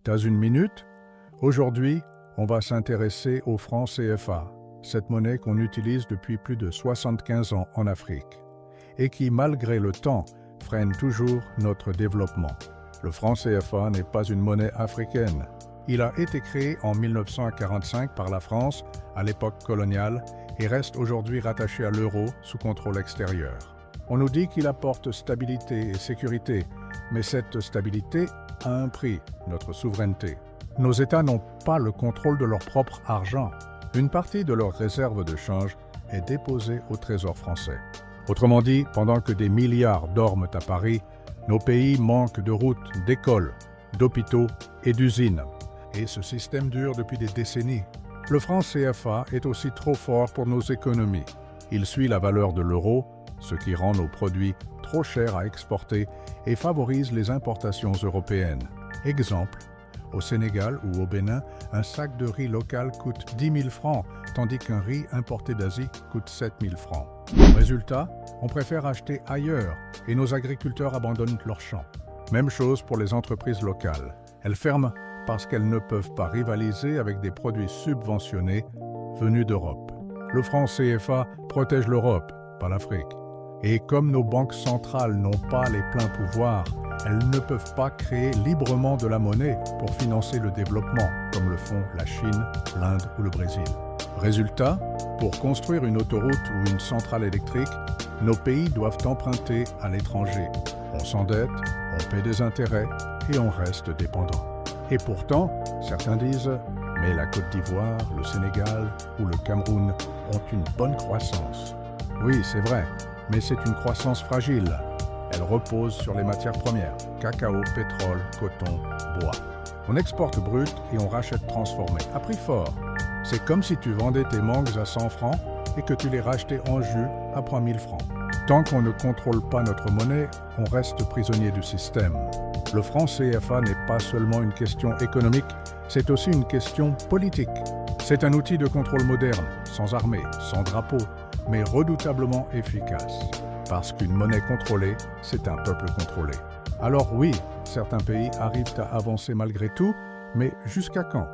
T'as une minute? Aujourd'hui, on va s'intéresser au franc CFA, cette monnaie qu'on utilise depuis plus de 75 ans en Afrique et qui, malgré le temps, freine toujours notre développement. Le franc CFA n'est pas une monnaie africaine. Il a été créé en 1945 par la France à l'époque coloniale et reste aujourd'hui rattaché à l'euro sous contrôle extérieur. On nous dit qu'il apporte stabilité et sécurité, mais cette stabilité a un prix, notre souveraineté. Nos États n'ont pas le contrôle de leur propre argent. Une partie de leurs réserves de change est déposée au Trésor français. Autrement dit, pendant que des milliards dorment à Paris, nos pays manquent de routes, d'écoles, d'hôpitaux et d'usines. Et ce système dure depuis des décennies. Le franc CFA est aussi trop fort pour nos économies. Il suit la valeur de l'euro, ce qui rend nos produits trop chers à exporter et favorise les importations européennes. Exemple, au Sénégal ou au Bénin, un sac de riz local coûte 10 000 francs, tandis qu'un riz importé d'Asie coûte 7 000 francs. Résultat, on préfère acheter ailleurs et nos agriculteurs abandonnent leurs champs. Même chose pour les entreprises locales. Elles ferment parce qu'elles ne peuvent pas rivaliser avec des produits subventionnés venus d'Europe. Le franc CFA protège l'Europe, pas l'Afrique. Et comme nos banques centrales n'ont pas les pleins pouvoirs, elles ne peuvent pas créer librement de la monnaie pour financer le développement, comme le font la Chine, l'Inde ou le Brésil. Résultat, pour construire une autoroute ou une centrale électrique, nos pays doivent emprunter à l'étranger. On s'endette, on paie des intérêts et on reste dépendant. Et pourtant, certains disent « mais la Côte d'Ivoire, le Sénégal ou le Cameroun ont une bonne croissance ». Oui, c'est vrai, mais c'est une croissance fragile. Elle repose sur les matières premières, cacao, pétrole, coton, bois. On exporte brut et on rachète transformé, à prix fort. C'est comme si tu vendais tes mangues à 100 francs et que tu les rachetais en jus à 3000 francs. Tant qu'on ne contrôle pas notre monnaie, on reste prisonnier du système. Le franc CFA n'est pas seulement une question économique, c'est aussi une question politique. C'est un outil de contrôle moderne, sans armée, sans drapeau, mais redoutablement efficace. Parce qu'une monnaie contrôlée, c'est un peuple contrôlé. Alors oui, certains pays arrivent à avancer malgré tout, mais jusqu'à quand?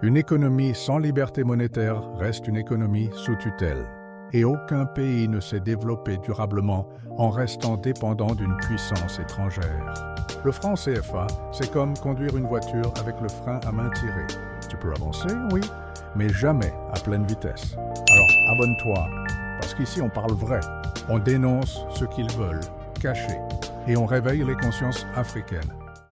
Une économie sans liberté monétaire reste une économie sous tutelle. Et aucun pays ne s'est développé durablement en restant dépendant d'une puissance étrangère. Le franc CFA, c'est comme conduire une voiture avec le frein à main tirée. Tu peux avancer, oui, mais jamais à pleine vitesse. Alors abonne-toi, parce qu'ici on parle vrai. On dénonce ce qu'ils veulent, cacher, et on réveille les consciences africaines.